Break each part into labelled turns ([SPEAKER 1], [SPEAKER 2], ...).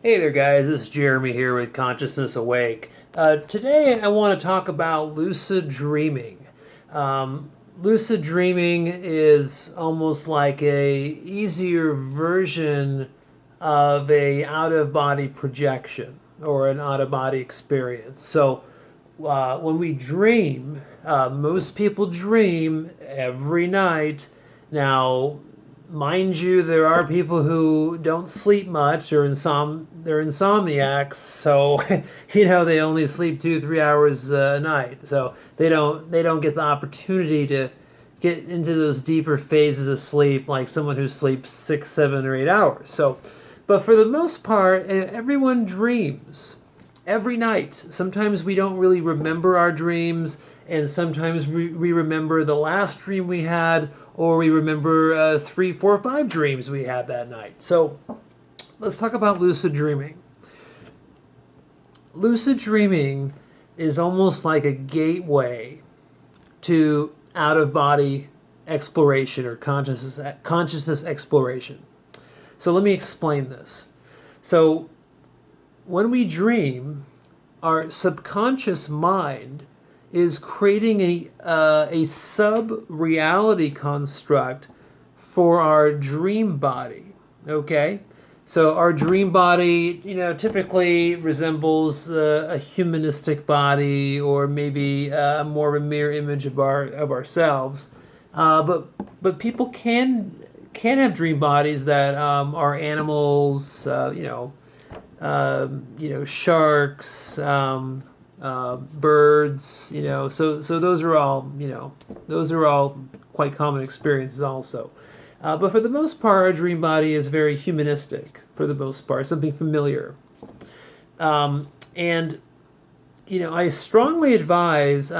[SPEAKER 1] Hey there, guys. This is Jeremy here with Consciousness Awake. Today, I want to talk about lucid dreaming. Lucid dreaming is almost like a easier version of a out of body projection or an out of body experience. So, when we dream, most people dream every night. Now, mind you, there are people who don't sleep much or they're insomniacs, so they only sleep 2 3 hours a night, so they don't get the opportunity to get into those deeper phases of sleep like someone who sleeps 6 7 or 8 hours. So but for the most part, everyone dreams every night. Sometimes we don't really remember our dreams, and sometimes we remember the last dream we had, or we remember 3 4 5 dreams we had that night. So let's talk about lucid dreaming. Lucid dreaming is almost like a gateway to out of body exploration or consciousness exploration. So let me explain this. So when we dream, our subconscious mind is creating a sub reality construct for our dream body. Okay? So our dream body, typically resembles a humanistic body, or maybe more of a mirror image of ourselves. But people can have dream bodies that are animals, sharks, birds, so those are all quite common experiences also. But for the most part, our dream body is very humanistic, for the most part, something familiar. And I strongly advise,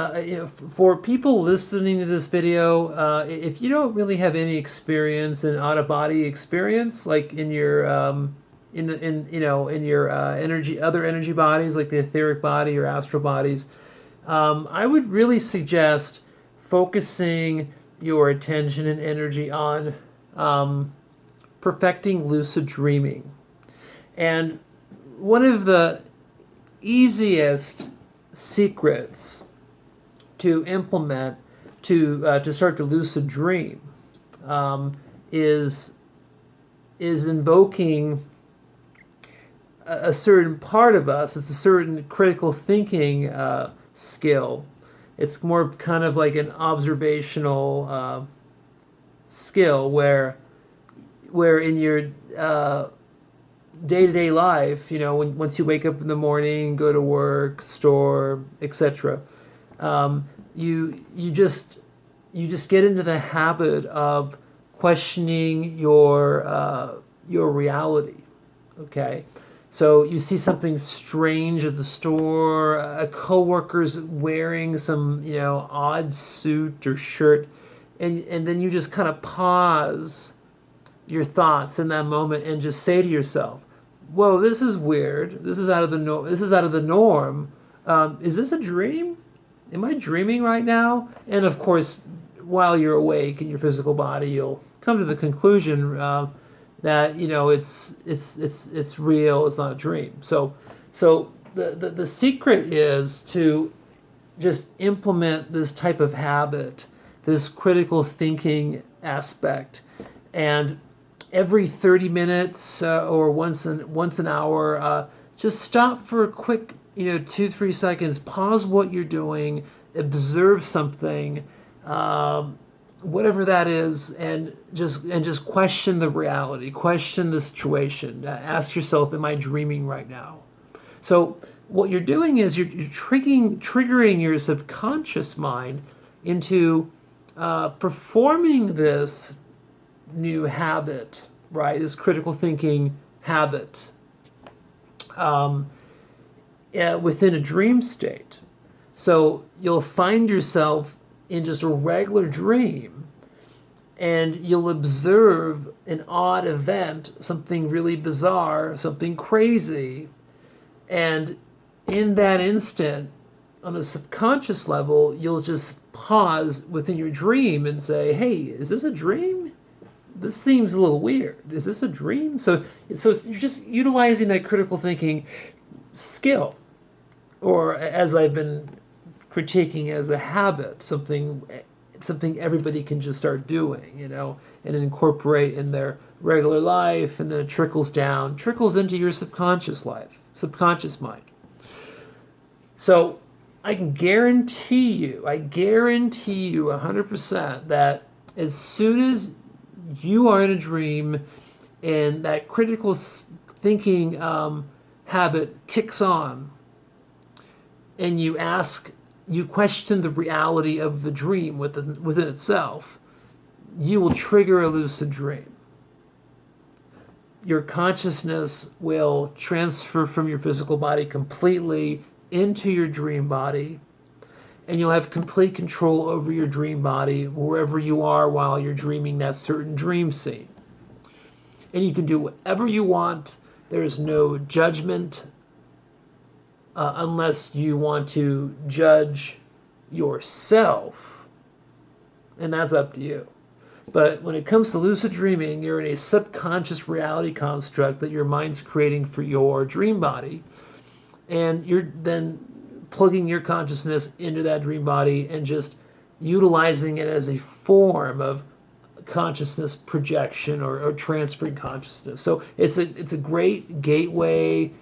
[SPEAKER 1] for people listening to this video, if you don't really have any experience in out of body experience, like in your in your other energy bodies, like the etheric body or astral bodies, I would really suggest focusing your attention and energy on perfecting lucid dreaming. And one of the easiest secrets to implement to start to lucid dream is invoking a certain part of us. It's a certain critical thinking skill. It's more kind of like an observational skill where in your day-to-day life, once you wake up in the morning, go to work, store, etc., you just get into the habit of questioning your reality. Okay, so you see something strange at the store, a coworker's wearing some odd suit or shirt, and then you just kind of pause your thoughts in that moment and just say to yourself, "Whoa, this is weird. This is out of the This is out of the norm. Is this a dream? Am I dreaming right now?" And of course, while you're awake in your physical body, you'll come to the conclusion that it's real. It's not a dream. So the secret is to just implement this type of habit, this critical thinking aspect, and every 30 minutes or once an hour, just stop for a quick 2 3 seconds, pause what you're doing, observe something, whatever that is, and just question the reality, question the situation. Ask yourself, am I dreaming right now? So what you're doing is you're triggering your subconscious mind into performing this new habit, right? This critical thinking habit within a dream state. So you'll find yourself in just a regular dream, and you'll observe an odd event, something really bizarre, something crazy, and in that instant, on a subconscious level, you'll just pause within your dream and say, "Hey, is this a dream? this seems a little weird. Is this a dream? So you're just utilizing that critical thinking skill, or as I've been critiquing as a habit, something everybody can just start doing, and incorporate in their regular life, and then it trickles into your subconscious mind. So I can guarantee you 100% that as soon as you are in a dream and that critical thinking habit kicks on, and you question the reality of the dream within itself, you will trigger a lucid dream. Your consciousness will transfer from your physical body completely into your dream body, and you'll have complete control over your dream body wherever you are while you're dreaming that certain dream scene. And you can do whatever you want. There is no judgment unless you want to judge yourself, and that's up to you. But when it comes to lucid dreaming, you're in a subconscious reality construct that your mind's creating for your dream body, and you're then plugging your consciousness into that dream body and just utilizing it as a form of consciousness projection or transferring consciousness. So it's a great gateway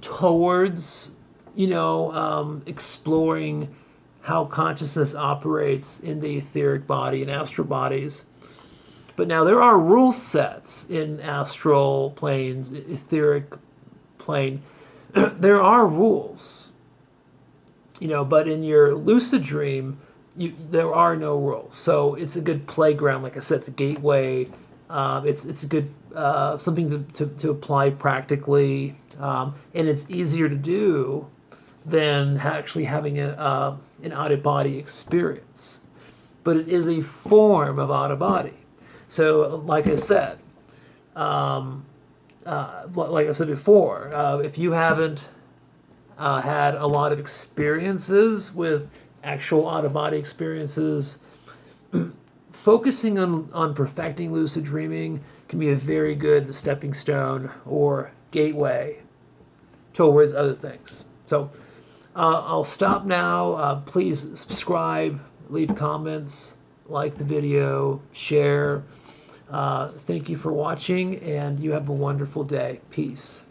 [SPEAKER 1] towards exploring how consciousness operates in the etheric body and astral bodies. But now there are rule sets in astral planes, etheric plane. There are rules, but in your lucid dream, there are no rules. So it's a good playground. Like I said, it's a gateway. It's a good something to apply practically, and it's easier to do than actually having an out-of-body experience. But it is a form of out-of-body. So, like I said before, if you haven't had a lot of experiences with actual out-of-body experiences, focusing on perfecting lucid dreaming can be a very good stepping stone or gateway towards other things. So I'll stop now. Please subscribe, leave comments, like the video, share. Thank you for watching, and you have a wonderful day. Peace.